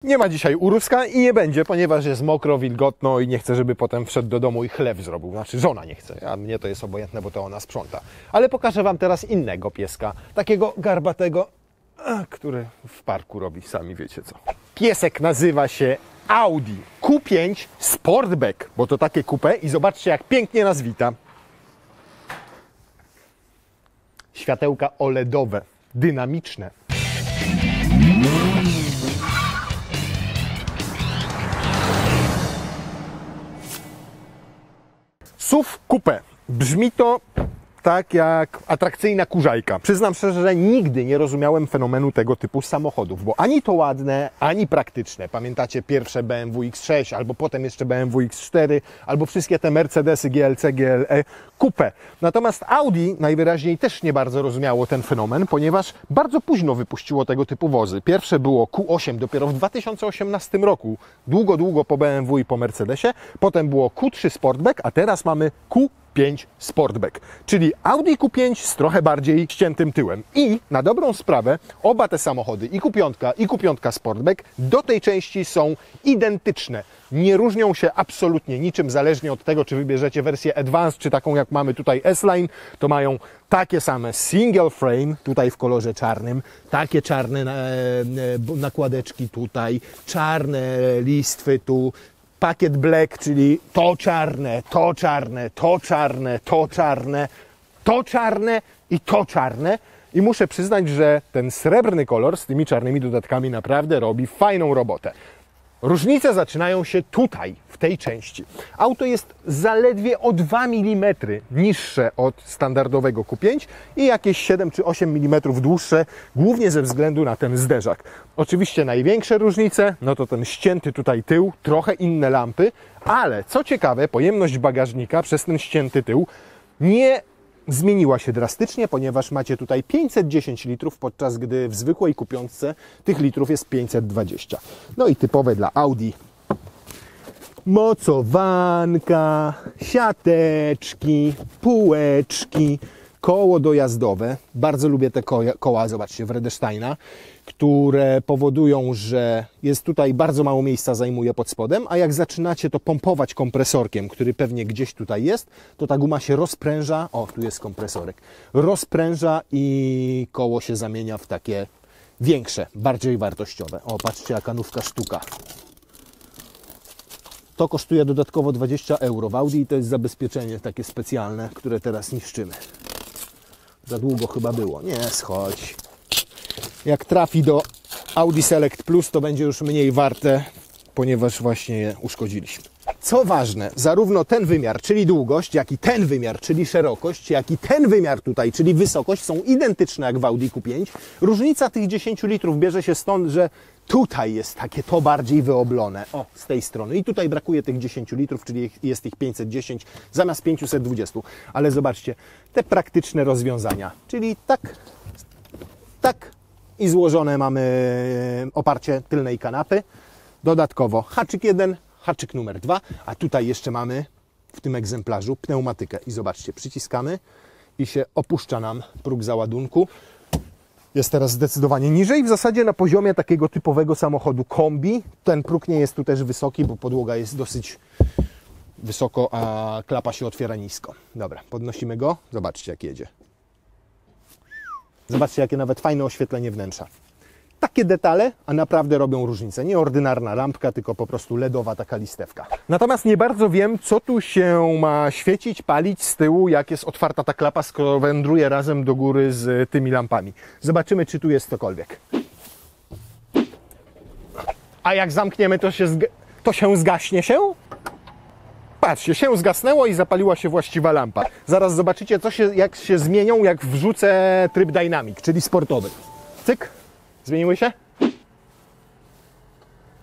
Nie ma dzisiaj uruska i nie będzie, ponieważ jest mokro, wilgotno i nie chcę, żeby potem wszedł do domu i chleb zrobił. Znaczy żona nie chce, a mnie to jest obojętne, bo to ona sprząta. Ale pokażę Wam teraz innego pieska, takiego garbatego, który w parku robi, sami wiecie co. Piesek nazywa się Audi Q5 Sportback, bo to takie coupé i zobaczcie, jak pięknie nas wita. Światełka OLEDowe, dynamiczne. SUV Coupé. Brzmi to tak jak atrakcyjna kurzajka. Przyznam szczerze, że nigdy nie rozumiałem fenomenu tego typu samochodów, bo ani to ładne, ani praktyczne. Pamiętacie pierwsze BMW X6, albo potem jeszcze BMW X4, albo wszystkie te Mercedesy GLC, GLE, Coupé. Natomiast Audi najwyraźniej też nie bardzo rozumiało ten fenomen, ponieważ bardzo późno wypuściło tego typu wozy. Pierwsze było Q8 dopiero w 2018 roku, długo po BMW i po Mercedesie. Potem było Q3 Sportback, a teraz mamy Q5 Sportback, czyli Audi Q5 z trochę bardziej ściętym tyłem. I na dobrą sprawę oba te samochody, i Q5 i Q5 Sportback, do tej części są identyczne. Nie różnią się absolutnie niczym, zależnie od tego, czy wybierzecie wersję Advanced, czy taką jak mamy tutaj S-Line, to mają takie same single frame, tutaj w kolorze czarnym, takie czarne nakładeczki tutaj, czarne listwy tu, pakiet black, czyli to czarne, to czarne, to czarne, to czarne, to czarne i to czarne. I muszę przyznać, że ten srebrny kolor z tymi czarnymi dodatkami naprawdę robi fajną robotę. Różnice zaczynają się tutaj, w tej części. Auto jest zaledwie o 2 mm niższe od standardowego Q5 i jakieś 7 czy 8 mm dłuższe, głównie ze względu na ten zderzak. Oczywiście największe różnice, no to ten ścięty tutaj tył, trochę inne lampy, ale co ciekawe, pojemność bagażnika przez ten ścięty tył nie zmieniła się drastycznie, ponieważ macie tutaj 510 litrów, podczas gdy w zwykłej Q5 tych litrów jest 520. No i typowe dla Audi mocowanka, siateczki, półeczki, koło dojazdowe. Bardzo lubię te koła, zobaczcie, Wredesteina, które powodują, że jest tutaj bardzo mało miejsca zajmuje pod spodem, a jak zaczynacie to pompować kompresorkiem, który pewnie gdzieś tutaj jest, to ta guma się rozpręża, o, tu jest kompresorek, rozpręża i koło się zamienia w takie większe, bardziej wartościowe. O, patrzcie, jaka nówka sztuka. To kosztuje dodatkowo 20 euro w Audi i to jest zabezpieczenie takie specjalne, które teraz niszczymy. Za długo chyba było. Nie, schodź. Jak trafi do Audi Select Plus, to będzie już mniej warte, ponieważ właśnie je uszkodziliśmy. Co ważne, zarówno ten wymiar, czyli długość, jak i ten wymiar, czyli szerokość, jak i ten wymiar tutaj, czyli wysokość, są identyczne jak w Audi Q5. Różnica tych 10 litrów bierze się stąd, że tutaj jest takie to bardziej wyoblone, o, z tej strony. I tutaj brakuje tych 10 litrów, czyli jest ich 510 zamiast 520. Ale zobaczcie, te praktyczne rozwiązania, czyli tak i złożone mamy oparcie tylnej kanapy. Dodatkowo haczyk 1, haczyk numer 2, a tutaj jeszcze mamy w tym egzemplarzu pneumatykę. I zobaczcie, przyciskamy i się opuszcza nam próg załadunku. Jest teraz zdecydowanie niżej, w zasadzie na poziomie takiego typowego samochodu kombi. Ten próg nie jest tu też wysoki, bo podłoga jest dosyć wysoko, a klapa się otwiera nisko. Dobra, podnosimy go, zobaczcie jak jedzie. Zobaczcie, jakie nawet fajne oświetlenie wnętrza. Takie detale, a naprawdę robią różnicę. Nie ordynarna lampka, tylko po prostu LEDowa taka listewka. Natomiast nie bardzo wiem, co tu się ma świecić, palić z tyłu, jak jest otwarta ta klapa, skoro wędruje razem do góry z tymi lampami. Zobaczymy, czy tu jest cokolwiek. A jak zamkniemy, to się zgaśnie się? Patrzcie, się zgasnęło i zapaliła się właściwa lampa. Zaraz zobaczycie, jak się zmienią, jak wrzucę tryb Dynamic, czyli sportowy. Cyk. Zmieniły się?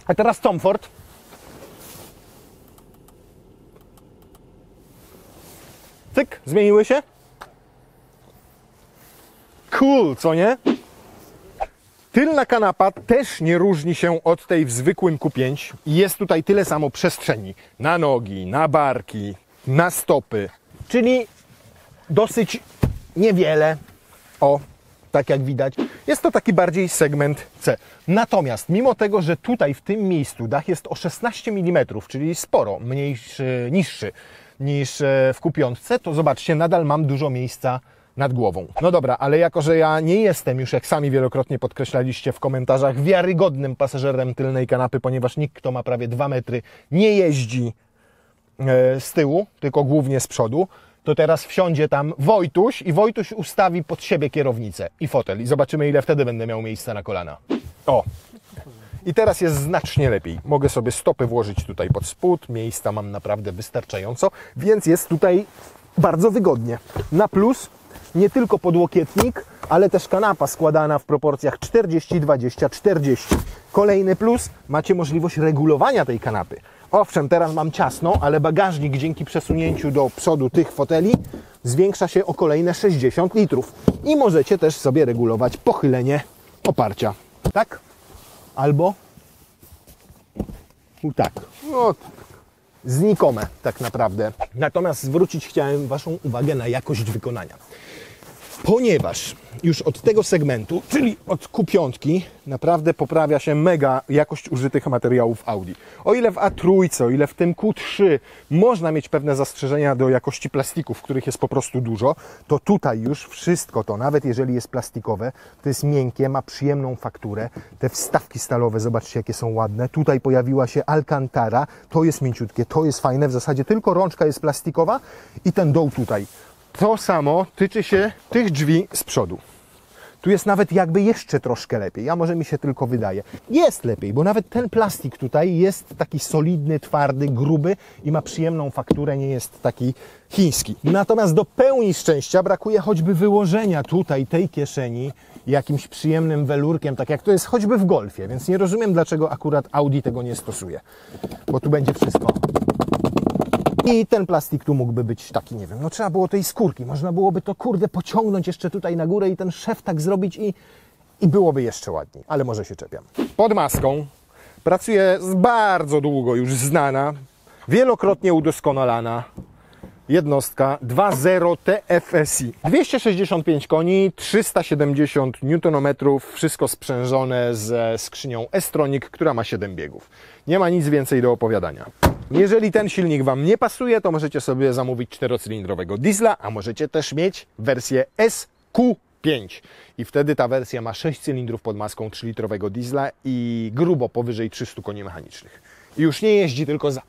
A teraz Comfort. Cyk, zmieniły się? Cool, co nie? Tylna kanapa też nie różni się od tej w zwykłym Q5. Jest tutaj tyle samo przestrzeni na nogi, na barki, na stopy, czyli dosyć niewiele. O, tak jak widać. Jest to taki bardziej segment C. Natomiast mimo tego, że tutaj w tym miejscu dach jest o 16 mm, czyli sporo niższy niż w Q5, to zobaczcie, nadal mam dużo miejsca nad głową. No dobra, ale jako że ja nie jestem już, jak sami wielokrotnie podkreślaliście w komentarzach, wiarygodnym pasażerem tylnej kanapy, ponieważ nikt, kto ma prawie 2 metry, nie jeździ z tyłu, tylko głównie z przodu, to teraz wsiądzie tam Wojtuś i Wojtuś ustawi pod siebie kierownicę i fotel i zobaczymy, ile wtedy będę miał miejsca na kolana. O! I teraz jest znacznie lepiej. Mogę sobie stopy włożyć tutaj pod spód, miejsca mam naprawdę wystarczająco, więc jest tutaj bardzo wygodnie. Na plus nie tylko podłokietnik, ale też kanapa składana w proporcjach 40, 20, 40. Kolejny plus, macie możliwość regulowania tej kanapy. Owszem, teraz mam ciasno, ale bagażnik dzięki przesunięciu do przodu tych foteli zwiększa się o kolejne 60 litrów. I możecie też sobie regulować pochylenie oparcia. Tak? Albo tak. No, znikome tak naprawdę. Natomiast zwrócić chciałem Waszą uwagę na jakość wykonania. Ponieważ już od tego segmentu, czyli od Q5, naprawdę poprawia się mega jakość użytych materiałów Audi. O ile w A3, o ile w tym Q3 można mieć pewne zastrzeżenia do jakości plastików, których jest po prostu dużo, to tutaj już wszystko to, nawet jeżeli jest plastikowe, to jest miękkie, ma przyjemną fakturę. Te wstawki stalowe, zobaczcie jakie są ładne. Tutaj pojawiła się Alcantara, to jest mięciutkie, to jest fajne. W zasadzie tylko rączka jest plastikowa i ten doł tutaj. To samo tyczy się tych drzwi z przodu. Tu jest nawet jakby jeszcze troszkę lepiej, a może mi się tylko wydaje. Jest lepiej, bo nawet ten plastik tutaj jest taki solidny, twardy, gruby i ma przyjemną fakturę, nie jest taki chiński. Natomiast do pełni szczęścia brakuje choćby wyłożenia tutaj tej kieszeni jakimś przyjemnym welurkiem, tak jak to jest choćby w Golfie, więc nie rozumiem, dlaczego akurat Audi tego nie stosuje, bo tu będzie wszystko. I ten plastik tu mógłby być taki, nie wiem, no trzeba było tej skórki, można byłoby to kurde pociągnąć jeszcze tutaj na górę i ten szef tak zrobić i byłoby jeszcze ładniej, ale może się czepiam. Pod maską pracuje bardzo długo już znana, wielokrotnie udoskonalana jednostka 2.0 TFSI. 265 koni, 370 Nm, wszystko sprzężone ze skrzynią S-Tronic, która ma 7 biegów. Nie ma nic więcej do opowiadania. Jeżeli ten silnik Wam nie pasuje, to możecie sobie zamówić 4-cylindrowego diesla, a możecie też mieć wersję SQ5. I wtedy ta wersja ma 6 cylindrów pod maską 3-litrowego diesla i grubo powyżej 300 koni mechanicznych. I już nie jeździ tylko za...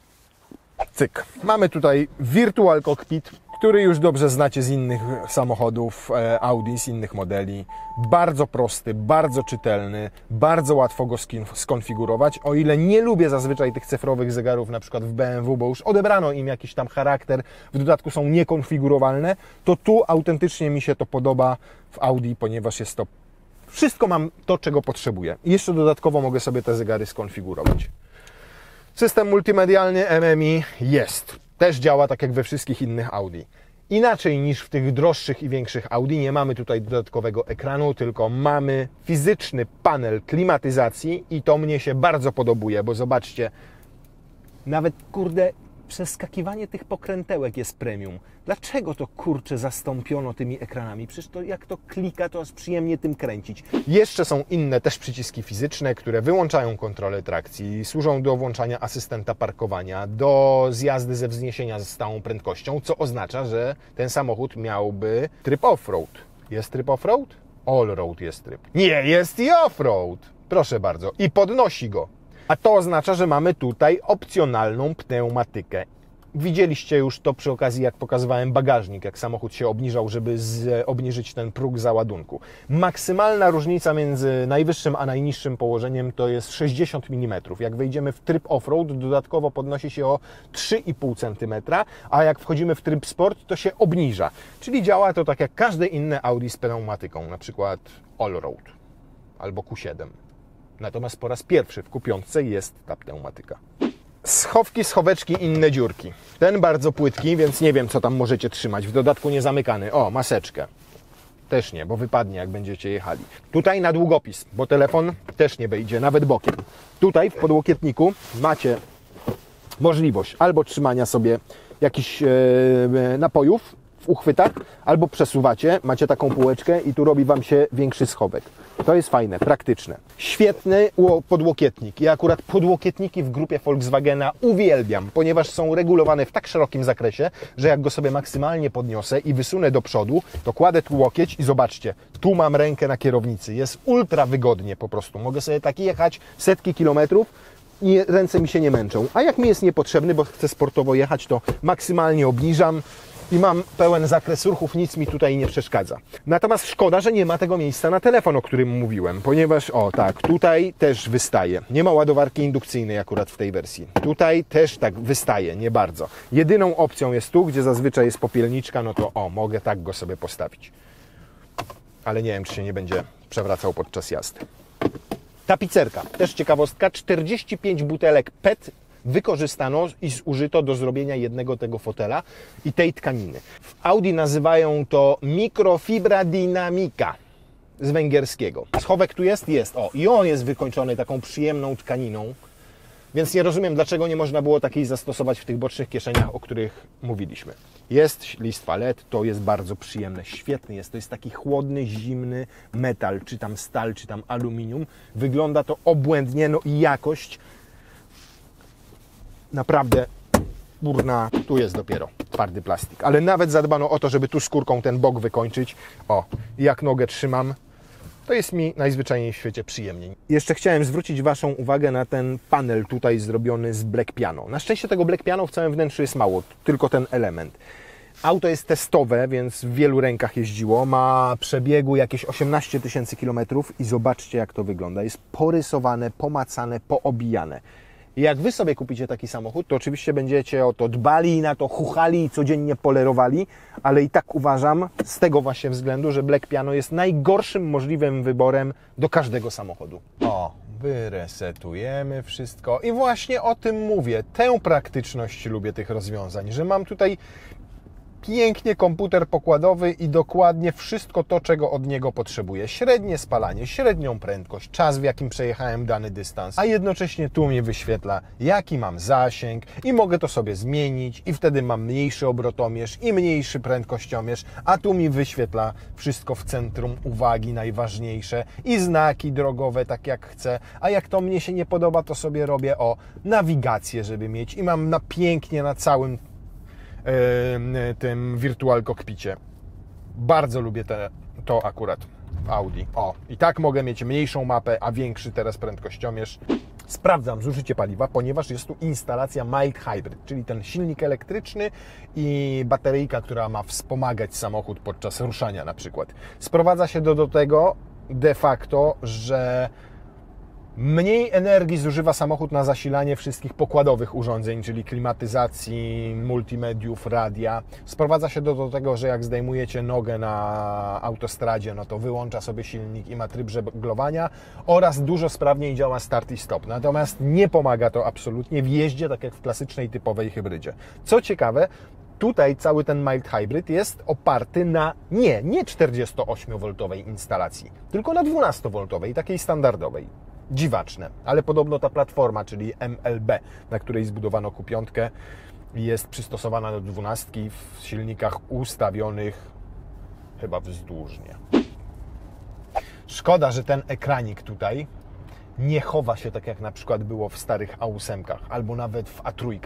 Cyk. Mamy tutaj Virtual Cockpit, który już dobrze znacie z innych samochodów Audi, z innych modeli. Bardzo prosty, bardzo czytelny, bardzo łatwo go skonfigurować. O ile nie lubię zazwyczaj tych cyfrowych zegarów, na przykład w BMW, bo już odebrano im jakiś tam charakter, w dodatku są niekonfigurowalne, to tu autentycznie mi się to podoba w Audi, ponieważ jest to... Wszystko mam to, czego potrzebuję. I jeszcze dodatkowo mogę sobie te zegary skonfigurować. System multimedialny MMI jest. Też działa tak jak we wszystkich innych Audi. Inaczej niż w tych droższych i większych Audi, nie mamy tutaj dodatkowego ekranu, tylko mamy fizyczny panel klimatyzacji i to mnie się bardzo podobuje, bo zobaczcie, nawet kurde, przeskakiwanie tych pokrętełek jest premium. Dlaczego to kurczę zastąpiono tymi ekranami? Przecież to jak to klika, to aż przyjemnie tym kręcić. Jeszcze są inne też przyciski fizyczne, które wyłączają kontrolę trakcji, służą do włączania asystenta parkowania, do zjazdy ze wzniesienia ze stałą prędkością, co oznacza, że ten samochód miałby tryb off-road. Jest tryb off-road? All-road jest tryb. Nie, jest i off-road. Proszę bardzo. I podnosi go. A to oznacza, że mamy tutaj opcjonalną pneumatykę. Widzieliście już to przy okazji, jak pokazywałem bagażnik, jak samochód się obniżał, żeby obniżyć ten próg załadunku. Maksymalna różnica między najwyższym a najniższym położeniem to jest 60 mm. Jak wejdziemy w tryb off-road, dodatkowo podnosi się o 3,5 cm, a jak wchodzimy w tryb sport, to się obniża. Czyli działa to tak jak każde inne Audi z pneumatyką, na przykład Allroad albo Q7. Natomiast po raz pierwszy w Q5 jest ta pneumatyka. Schowki, schoweczki, inne dziurki. Ten bardzo płytki, więc nie wiem, co tam możecie trzymać. W dodatku nie zamykany. O, maseczkę. Też nie, bo wypadnie, jak będziecie jechali. Tutaj na długopis, bo telefon też nie wejdzie, nawet bokiem. Tutaj w podłokietniku macie możliwość albo trzymania sobie jakichś napojów, w uchwytach, albo przesuwacie, macie taką półeczkę i tu robi Wam się większy schowek. To jest fajne, praktyczne. Świetny podłokietnik. Ja akurat podłokietniki w grupie Volkswagena uwielbiam, ponieważ są regulowane w tak szerokim zakresie, że jak go sobie maksymalnie podniosę i wysunę do przodu, to kładę tu łokieć i zobaczcie, tu mam rękę na kierownicy. Jest ultra wygodnie po prostu. Mogę sobie tak jechać setki kilometrów i ręce mi się nie męczą. A jak mi jest niepotrzebny, bo chcę sportowo jechać, to maksymalnie obniżam i mam pełen zakres ruchów, nic mi tutaj nie przeszkadza. Natomiast szkoda, że nie ma tego miejsca na telefon, o którym mówiłem, ponieważ, o tak, tutaj też wystaje. Nie ma ładowarki indukcyjnej akurat w tej wersji. Tutaj też tak wystaje, nie bardzo. Jedyną opcją jest tu, gdzie zazwyczaj jest popielniczka, no to o, mogę tak go sobie postawić. Ale nie wiem, czy się nie będzie przewracał podczas jazdy. Tapicerka, też ciekawostka, 45 butelek PET wykorzystano i zużyto do zrobienia jednego tego fotela i tej tkaniny. W Audi nazywają to mikrofibra dynamica z węgierskiego. Schowek tu jest? Jest. O, i on jest wykończony taką przyjemną tkaniną, więc nie rozumiem, dlaczego nie można było takiej zastosować w tych bocznych kieszeniach, o których mówiliśmy. Jest listwa LED, to jest bardzo przyjemne, świetny jest. To jest taki chłodny, zimny metal, czy tam stal, czy tam aluminium. Wygląda to obłędnie, no i jakość naprawdę górna, tu jest dopiero twardy plastik. Ale nawet zadbano o to, żeby tu skórką ten bok wykończyć. O, jak nogę trzymam, to jest mi najzwyczajniej w świecie przyjemniej. Jeszcze chciałem zwrócić Waszą uwagę na ten panel tutaj zrobiony z Black Piano. Na szczęście tego Black Piano w całym wnętrzu jest mało, tylko ten element. Auto jest testowe, więc w wielu rękach jeździło. Ma przebiegu jakieś 18 000 kilometrów i zobaczcie, jak to wygląda. Jest porysowane, pomacane, poobijane. I jak Wy sobie kupicie taki samochód, to oczywiście będziecie o to dbali, na to chuchali i codziennie polerowali, ale i tak uważam z tego właśnie względu, że Black Piano jest najgorszym możliwym wyborem do każdego samochodu. O, wyresetujemy wszystko i właśnie o tym mówię. Tę praktyczność lubię tych rozwiązań, że mam tutaj pięknie komputer pokładowy i dokładnie wszystko to, czego od niego potrzebuję. Średnie spalanie, średnią prędkość, czas, w jakim przejechałem dany dystans, a jednocześnie tu mi wyświetla, jaki mam zasięg i mogę to sobie zmienić i wtedy mam mniejszy obrotomierz i mniejszy prędkościomierz, a tu mi wyświetla wszystko w centrum uwagi, najważniejsze i znaki drogowe, tak jak chcę, a jak to mnie się nie podoba, to sobie robię nawigację, żeby mieć i mam pięknie na całym tym Virtual Cockpicie. Bardzo lubię to akurat w Audi. O, i tak mogę mieć mniejszą mapę, a większy teraz prędkościomierz. Sprawdzam zużycie paliwa, ponieważ jest tu instalacja mild hybrid, czyli ten silnik elektryczny i bateryjka, która ma wspomagać samochód podczas ruszania na przykład. Sprowadza się do tego de facto, że mniej energii zużywa samochód na zasilanie wszystkich pokładowych urządzeń, czyli klimatyzacji, multimediów, radia. Sprowadza się do tego, że jak zdejmujecie nogę na autostradzie, no to wyłącza sobie silnik i ma tryb żeglowania oraz dużo sprawniej działa start i stop. Natomiast nie pomaga to absolutnie w jeździe, tak jak w klasycznej, typowej hybrydzie. Co ciekawe, tutaj cały ten mild hybrid jest oparty na nie 48V instalacji, tylko na 12V, takiej standardowej. Dziwaczne, ale podobno ta platforma, czyli MLB, na której zbudowano Q5, jest przystosowana do 12 w silnikach ustawionych chyba wzdłużnie. Szkoda, że ten ekranik tutaj nie chowa się tak jak na przykład było w starych A8 albo nawet w A3.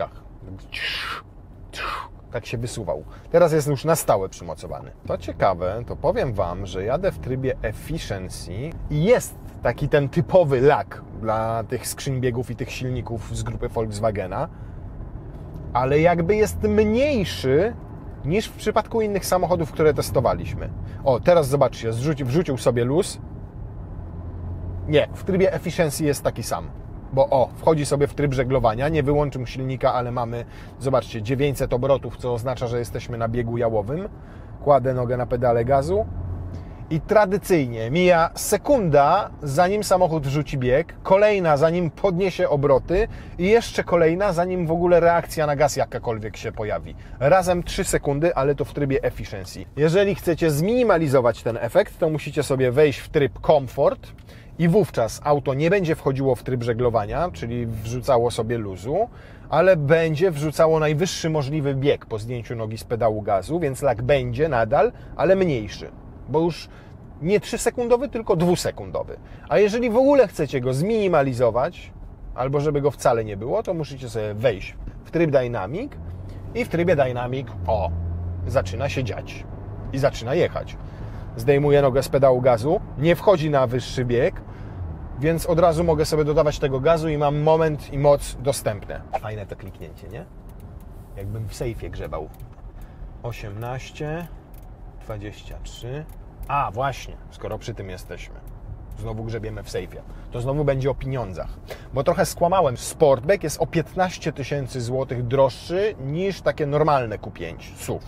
Tak się wysuwał. Teraz jest już na stałe przymocowany. To ciekawe, to powiem Wam, że jadę w trybie Efficiency i jest taki ten typowy lag dla tych skrzyń biegów i tych silników z grupy Volkswagena, ale jakby jest mniejszy niż w przypadku innych samochodów, które testowaliśmy. O, teraz zobaczcie, wrzucił sobie luz. Nie, w trybie Efficiency jest taki sam. Bo wchodzi sobie w tryb żeglowania, nie wyłączył silnika, ale mamy, zobaczcie, 900 obrotów, co oznacza, że jesteśmy na biegu jałowym. Kładę nogę na pedale gazu i tradycyjnie mija sekunda, zanim samochód wrzuci bieg, kolejna, zanim podniesie obroty i jeszcze kolejna, zanim w ogóle reakcja na gaz jakakolwiek się pojawi. Razem 3 sekundy, ale to w trybie Efficiency. Jeżeli chcecie zminimalizować ten efekt, to musicie sobie wejść w tryb Comfort i wówczas auto nie będzie wchodziło w tryb żeglowania, czyli wrzucało sobie luzu, ale będzie wrzucało najwyższy możliwy bieg po zdjęciu nogi z pedału gazu, więc lak będzie nadal, ale mniejszy, bo już nie 3-sekundowy, tylko 2-sekundowy. A jeżeli w ogóle chcecie go zminimalizować, albo żeby go wcale nie było, to musicie sobie wejść w tryb Dynamic i w trybie Dynamic, zaczyna się dziać i zaczyna jechać. Zdejmuję nogę z pedału gazu, nie wchodzi na wyższy bieg, więc od razu mogę sobie dodawać tego gazu i mam moment i moc dostępne. Fajne to kliknięcie, nie? Jakbym w sejfie grzebał. 18, 23. A, właśnie, skoro przy tym jesteśmy. Znowu grzebiemy w sejfie. To znowu będzie o pieniądzach. Bo trochę skłamałem. Sportback jest o 15 000 złotych droższy niż takie normalne Q5 SUV.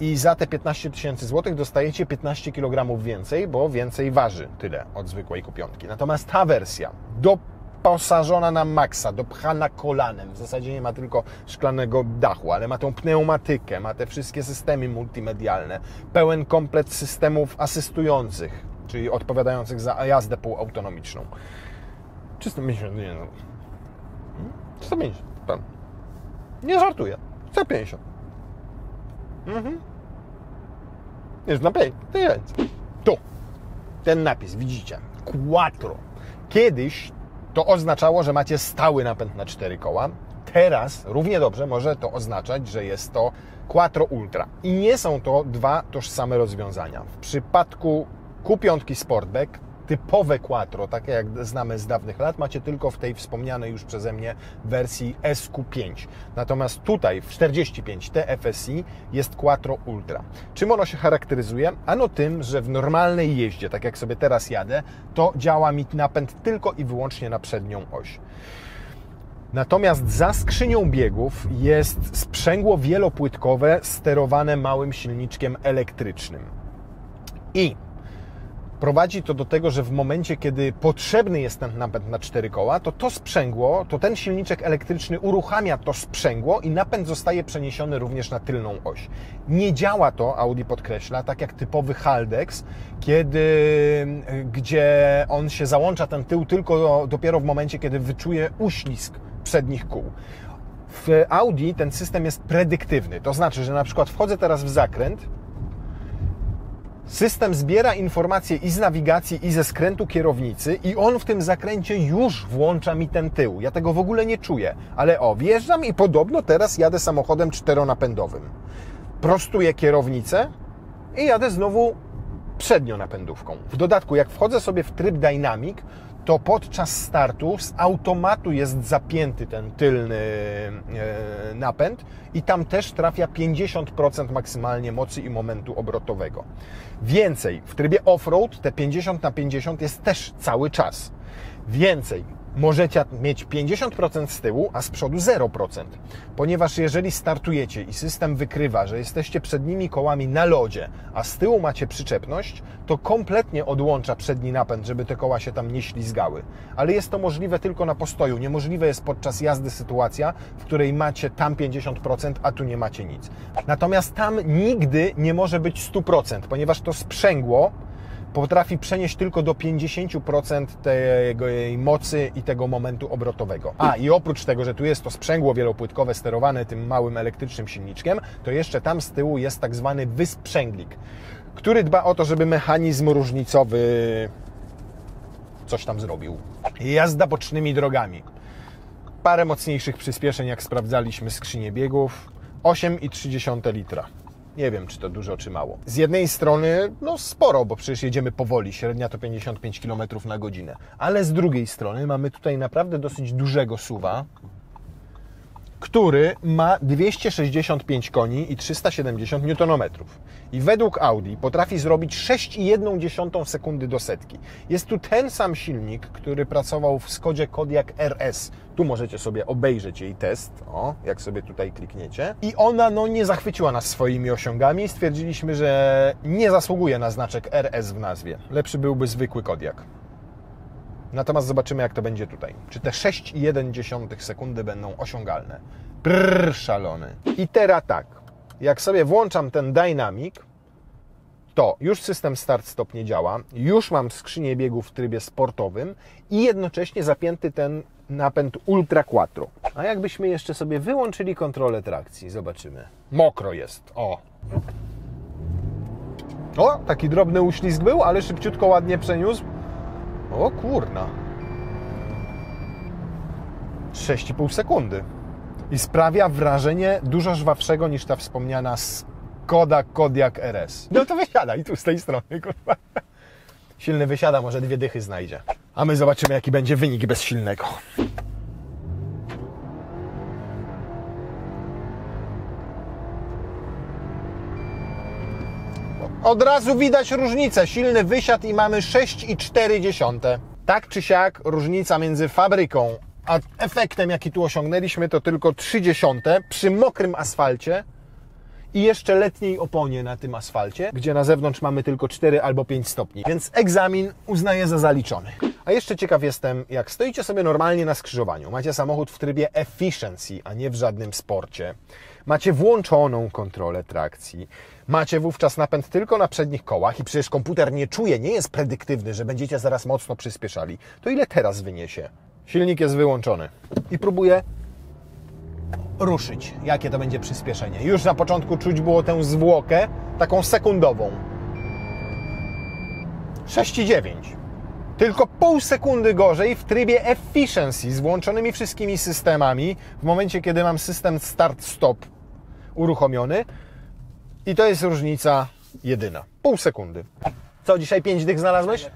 I za te 15 000 złotych dostajecie 15 kg więcej, bo więcej waży tyle od zwykłej Q5. Natomiast ta wersja doposażona na maksa, dopchana kolanem, w zasadzie nie ma tylko szklanego dachu, ale ma tą pneumatykę, ma te wszystkie systemy multimedialne, pełen komplet systemów asystujących, czyli odpowiadających za jazdę półautonomiczną. 350, nie no. 350, pan. Nie żartuję. 150. Jest napej, to jest. Tu, ten napis, widzicie, Quattro. Kiedyś to oznaczało, że macie stały napęd na 4 koła. Teraz równie dobrze może to oznaczać, że jest to Quattro Ultra. I nie są to dwa tożsame rozwiązania. W przypadku Q5 Sportback typowe Quattro, takie jak znamy z dawnych lat, macie tylko w tej wspomnianej już przeze mnie wersji SQ5. Natomiast tutaj w 45 TFSI jest Quattro Ultra. Czym ono się charakteryzuje? Ano tym, że w normalnej jeździe, tak jak sobie teraz jadę, to działa mi napęd tylko i wyłącznie na przednią oś. Natomiast za skrzynią biegów jest sprzęgło wielopłytkowe sterowane małym silniczkiem elektrycznym. I prowadzi to do tego, że w momencie, kiedy potrzebny jest ten napęd na 4 koła, to sprzęgło, to ten silniczek elektryczny uruchamia to sprzęgło i napęd zostaje przeniesiony również na tylną oś. Nie działa to, Audi podkreśla, tak jak typowy Haldex, gdzie on się załącza ten tył tylko dopiero w momencie, kiedy wyczuje uślizg przednich kół. W Audi ten system jest predyktywny, to znaczy, że na przykład wchodzę teraz w zakręt, system zbiera informacje i z nawigacji, i ze skrętu kierownicy i on w tym zakręcie już włącza mi ten tył. Ja tego w ogóle nie czuję, ale wjeżdżam i podobno teraz jadę samochodem 4-napędowym. Prostuję kierownicę i jadę znowu przednionapędówką. W dodatku, jak wchodzę sobie w tryb Dynamic, to podczas startu z automatu jest zapięty ten tylny napęd i tam też trafia 50% maksymalnie mocy i momentu obrotowego. Więcej, w trybie off-road te 50/50 jest też cały czas. Więcej, możecie mieć 50% z tyłu, a z przodu 0%. Ponieważ jeżeli startujecie i system wykrywa, że jesteście przednimi kołami na lodzie, a z tyłu macie przyczepność, to kompletnie odłącza przedni napęd, żeby te koła się tam nie ślizgały. Ale jest to możliwe tylko na postoju. Niemożliwe jest podczas jazdy sytuacja, w której macie tam 50%, a tu nie macie nic. Natomiast tam nigdy nie może być 100%, ponieważ to sprzęgło potrafi przenieść tylko do 50% tej mocy i tego momentu obrotowego. A i oprócz tego, że tu jest to sprzęgło wielopłytkowe sterowane tym małym elektrycznym silniczkiem, to jeszcze tam z tyłu jest tak zwany wysprzęglik, który dba o to, żeby mechanizm różnicowy coś tam zrobił. Jazda bocznymi drogami. Parę mocniejszych przyspieszeń, jak sprawdzaliśmy skrzynię biegów. 8,3 litra. Nie wiem, czy to dużo, czy mało. Z jednej strony, no sporo, bo przecież jedziemy powoli, średnia to 55 km na godzinę. Ale z drugiej strony mamy tutaj naprawdę dosyć dużego SUV-a, który ma 265 koni i 370 Nm. I według Audi potrafi zrobić 6,1 sekundy do setki. Jest tu ten sam silnik, który pracował w Skodzie Kodiaq RS. Tu możecie sobie obejrzeć jej test, jak sobie tutaj klikniecie. I ona nie zachwyciła nas swoimi osiągami. Stwierdziliśmy, że nie zasługuje na znaczek RS w nazwie. Lepszy byłby zwykły Kodiaq. Natomiast zobaczymy, jak to będzie tutaj. Czy te 6,1 sekundy będą osiągalne. Szalony. I teraz tak, jak sobie włączam ten Dynamic, to już system start-stop nie działa, już mam skrzynię biegów w trybie sportowym i jednocześnie zapięty ten napęd Ultra Quattro. A jakbyśmy jeszcze sobie wyłączyli kontrolę trakcji, zobaczymy. Mokro jest, o! O, taki drobny uślizg był, ale szybciutko, ładnie przeniósł. O kurna. 6,5 sekundy. I sprawia wrażenie dużo żwawszego niż ta wspomniana Skoda Kodiaq RS. No to wysiadaj tu z tej strony, kurwa. Silny wysiada, może 2 dychy znajdzie. A my zobaczymy, jaki będzie wynik bez silnego. Od razu widać różnicę. Silny wysiadł i mamy 6,4. Tak czy siak różnica między fabryką a efektem, jaki tu osiągnęliśmy, to tylko 0,3 przy mokrym asfalcie i jeszcze letniej oponie na tym asfalcie, gdzie na zewnątrz mamy tylko 4 albo 5 stopni. Więc egzamin uznaję za zaliczony. A jeszcze ciekaw jestem, jak stoicie sobie normalnie na skrzyżowaniu, macie samochód w trybie efficiency, a nie w żadnym sporcie, macie włączoną kontrolę trakcji, macie wówczas napęd tylko na przednich kołach i przecież komputer nie czuje, nie jest predyktywny, że będziecie zaraz mocno przyspieszali, to ile teraz wyniesie? Silnik jest wyłączony i próbuję ruszyć, jakie to będzie przyspieszenie. Już na początku czuć było tę zwłokę, taką sekundową. 6,9. Tylko pół sekundy gorzej w trybie efficiency z włączonymi wszystkimi systemami w momencie, kiedy mam system start-stop uruchomiony. I to jest różnica jedyna. Pół sekundy. Co, dzisiaj 5 dych znalazłeś?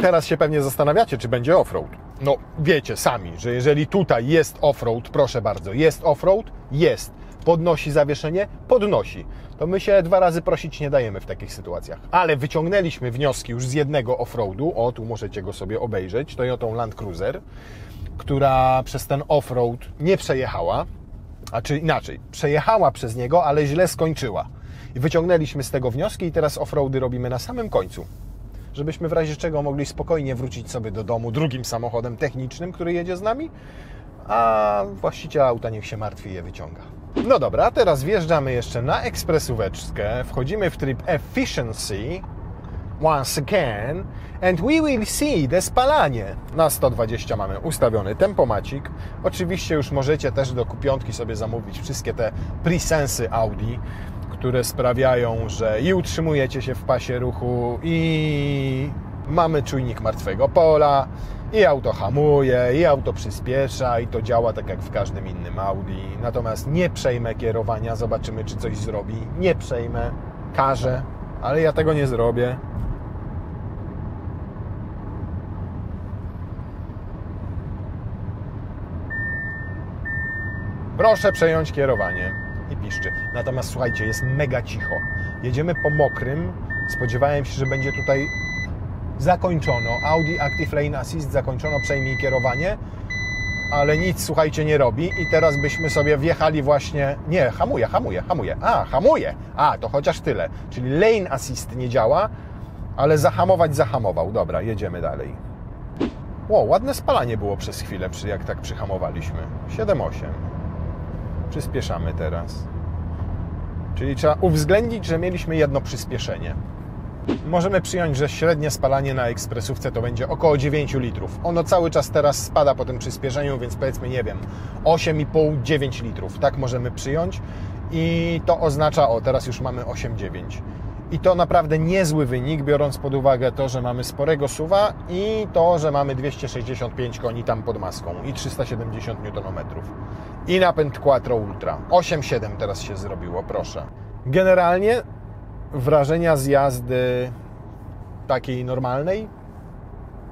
Teraz się pewnie zastanawiacie, czy będzie offroad. No wiecie sami, że jeżeli tutaj jest offroad, proszę bardzo, jest offroad, jest. Podnosi zawieszenie? Podnosi. To my się 2 razy prosić nie dajemy w takich sytuacjach. Ale wyciągnęliśmy wnioski już z jednego offroadu. O, tu możecie go sobie obejrzeć. Toyotą Land Cruiser, która przez ten offroad nie przejechała. A czy inaczej, przejechała przez niego, ale źle skończyła. I wyciągnęliśmy z tego wnioski i teraz offroady robimy na samym końcu. Żebyśmy w razie czego mogli spokojnie wrócić sobie do domu drugim samochodem technicznym, który jedzie z nami, a właściciel auta niech się martwi i je wyciąga. No dobra, teraz wjeżdżamy jeszcze na ekspresóweczkę, wchodzimy w tryb Efficiency, once again, and we will see the spalanie. Na 120 mamy ustawiony tempomacik. Oczywiście już możecie też do Q5 sobie zamówić wszystkie te presensy Audi, które sprawiają, że i utrzymujecie się w pasie ruchu, i mamy czujnik martwego pola, i auto hamuje, i auto przyspiesza, i to działa tak jak w każdym innym Audi. Natomiast nie przejmę kierowania, zobaczymy, czy coś zrobi. Nie przejmę, każę, ale ja tego nie zrobię. Proszę przejąć kierowanie. I piszczy. Natomiast słuchajcie, jest mega cicho. Jedziemy po mokrym. Spodziewałem się, że będzie tutaj zakończono. Audi Active Lane Assist zakończono, przejmij kierowanie. Ale nic, słuchajcie, nie robi. I teraz byśmy sobie wjechali właśnie... Nie, hamuje. A, hamuje. A, to chociaż tyle. Czyli Lane Assist nie działa, ale zahamować zahamował. Dobra, jedziemy dalej. Ło, ładne spalanie było przez chwilę, jak tak przyhamowaliśmy. 7,8. Przyspieszamy teraz. Czyli trzeba uwzględnić, że mieliśmy jedno przyspieszenie. Możemy przyjąć, że średnie spalanie na ekspresówce to będzie około 9 litrów. Ono cały czas teraz spada po tym przyspieszeniu, więc powiedzmy, nie wiem, 8,5-9 litrów. Tak możemy przyjąć. I to oznacza, o teraz już mamy 8,9. I to naprawdę niezły wynik, biorąc pod uwagę to, że mamy sporego SUV-a i to, że mamy 265 koni tam pod maską i 370 Nm. I napęd Quattro Ultra. 8,7 teraz się zrobiło, proszę. Generalnie wrażenia z jazdy takiej normalnej,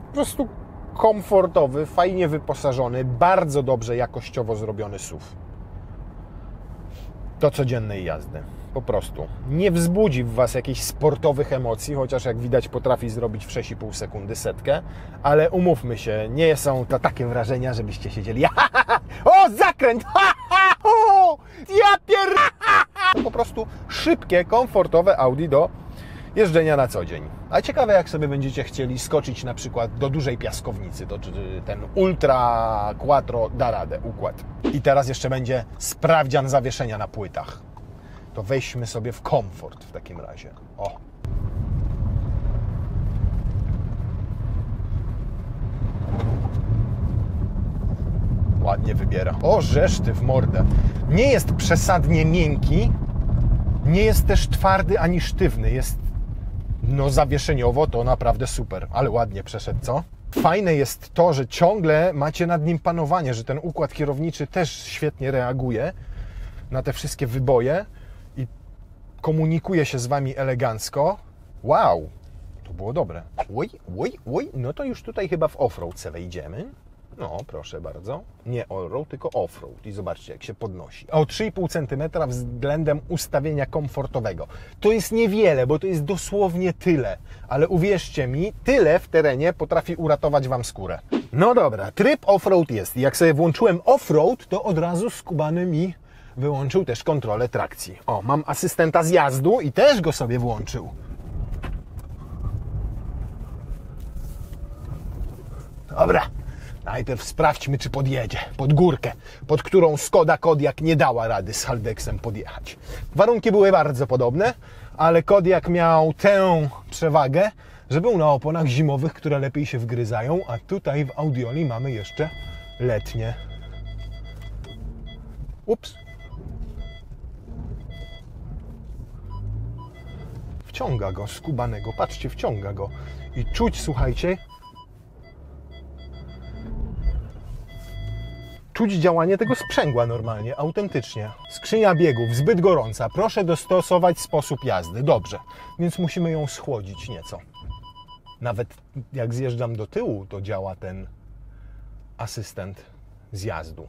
po prostu komfortowy, fajnie wyposażony, bardzo dobrze jakościowo zrobiony SUV. Do codziennej jazdy. Po prostu. Nie wzbudzi w Was jakichś sportowych emocji, chociaż jak widać potrafi zrobić w 6,5 sekundy setkę, ale umówmy się, nie są to takie wrażenia, żebyście siedzieli o, zakręt! Ja pier... Po prostu szybkie, komfortowe Audi do jeżdżenia na co dzień. A ciekawe, jak sobie będziecie chcieli skoczyć na przykład do dużej piaskownicy, to czy ten Ultra Quattro da radę, układ. I teraz jeszcze będzie sprawdzian zawieszenia na płytach. To weźmy sobie w komfort w takim razie. O! Ładnie wybiera. O, żeż ty w mordę. Nie jest przesadnie miękki, nie jest też twardy ani sztywny. Jest, no zawieszeniowo to naprawdę super, ale ładnie przeszedł, co? Fajne jest to, że ciągle macie nad nim panowanie, że ten układ kierowniczy też świetnie reaguje na te wszystkie wyboje i komunikuje się z Wami elegancko. Wow, to było dobre. Oj, no to już tutaj chyba w offroad se wejdziemy. No, proszę bardzo. Nie allroad, tylko offroad. I zobaczcie, jak się podnosi. O 3,5 cm względem ustawienia komfortowego. To jest niewiele, bo to jest dosłownie tyle. Ale uwierzcie mi, tyle w terenie potrafi uratować Wam skórę. No dobra, tryb offroad jest. I jak sobie włączyłem offroad, to od razu skubany mi wyłączył też kontrolę trakcji. O, mam asystenta zjazdu i też go sobie włączył. Dobra. Najpierw sprawdźmy, czy podjedzie pod górkę, pod którą Skoda Kodiaq nie dała rady z Haldexem podjechać. Warunki były bardzo podobne, ale Kodiaq miał tę przewagę, że był na oponach zimowych, które lepiej się wgryzają, a tutaj w Audioli mamy jeszcze letnie. Ups. Wciąga go, skubanego, patrzcie, wciąga go. I czuć, słuchajcie, czuć działanie tego sprzęgła normalnie, autentycznie. Skrzynia biegów zbyt gorąca. Proszę dostosować sposób jazdy. Dobrze, więc musimy ją schłodzić nieco. Nawet jak zjeżdżam do tyłu, to działa ten asystent zjazdu.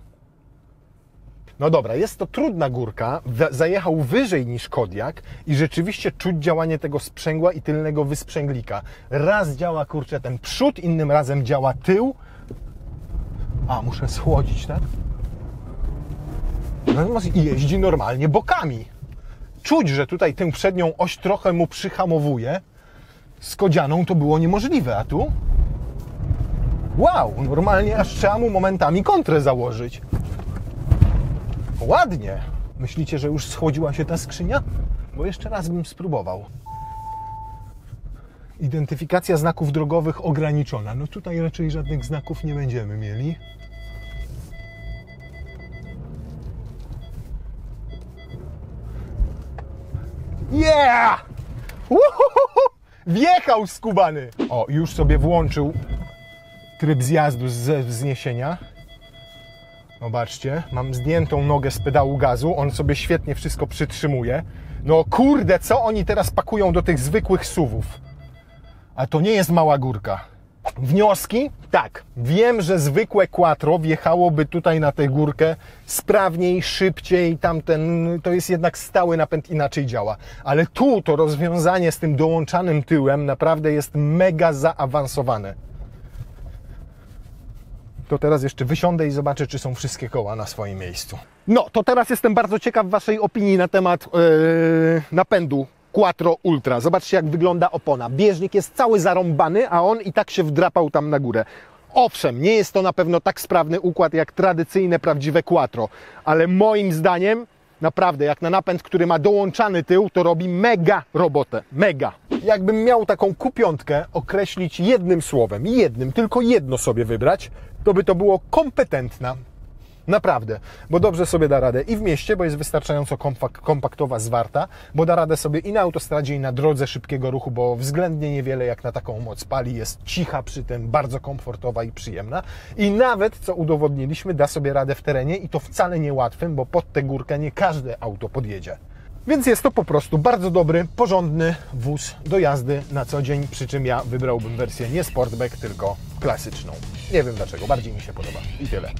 No dobra, jest to trudna górka. Zajechał wyżej niż Kodiaq i rzeczywiście czuć działanie tego sprzęgła i tylnego wysprzęglika. Raz działa, kurczę, ten przód, innym razem działa tył. A, muszę schłodzić, tak? I jeździ normalnie bokami. Czuć, że tutaj tę przednią oś trochę mu przyhamowuje. Z Kodianą to było niemożliwe, a tu? Wow, normalnie aż trzeba mu momentami kontrę założyć. Ładnie. Myślicie, że już schłodziła się ta skrzynia? Bo jeszcze raz bym spróbował. Identyfikacja znaków drogowych ograniczona. No tutaj raczej żadnych znaków nie będziemy mieli. Yeah! Uhuhu! Wjechał skubany! O, już sobie włączył tryb zjazdu ze wzniesienia. Zobaczcie, mam zdjętą nogę z pedału gazu, on sobie świetnie wszystko przytrzymuje. No kurde, co oni teraz pakują do tych zwykłych SUV-ów? A to nie jest mała górka. Wnioski? Tak. Wiem, że zwykłe quattro wjechałoby tutaj na tę górkę sprawniej, szybciej, to jest jednak stały napęd, inaczej działa. Ale tu to rozwiązanie z tym dołączanym tyłem naprawdę jest mega zaawansowane. To teraz jeszcze wysiądę i zobaczę, czy są wszystkie koła na swoim miejscu. No, to teraz jestem bardzo ciekaw Waszej opinii na temat napędu Quattro Ultra. Zobaczcie, jak wygląda opona. Bieżnik jest cały zarąbany, a on i tak się wdrapał tam na górę. Owszem, nie jest to na pewno tak sprawny układ jak tradycyjne, prawdziwe Quattro, ale moim zdaniem naprawdę, jak na napęd, który ma dołączany tył, to robi mega robotę. Mega. Jakbym miał taką Q5 określić jednym słowem, tylko jedno sobie wybrać, to by to było kompetentna. Naprawdę, bo dobrze sobie da radę i w mieście, bo jest wystarczająco kompaktowa, zwarta, bo da radę sobie i na autostradzie, i na drodze szybkiego ruchu, bo względnie niewiele jak na taką moc pali, jest cicha przy tym, bardzo komfortowa i przyjemna. I nawet, co udowodniliśmy, da sobie radę w terenie i to wcale niełatwym, bo pod tę górkę nie każde auto podjedzie. Więc jest to po prostu bardzo dobry, porządny wóz do jazdy na co dzień, przy czym ja wybrałbym wersję nie Sportback, tylko klasyczną. Nie wiem dlaczego, bardziej mi się podoba. I tyle.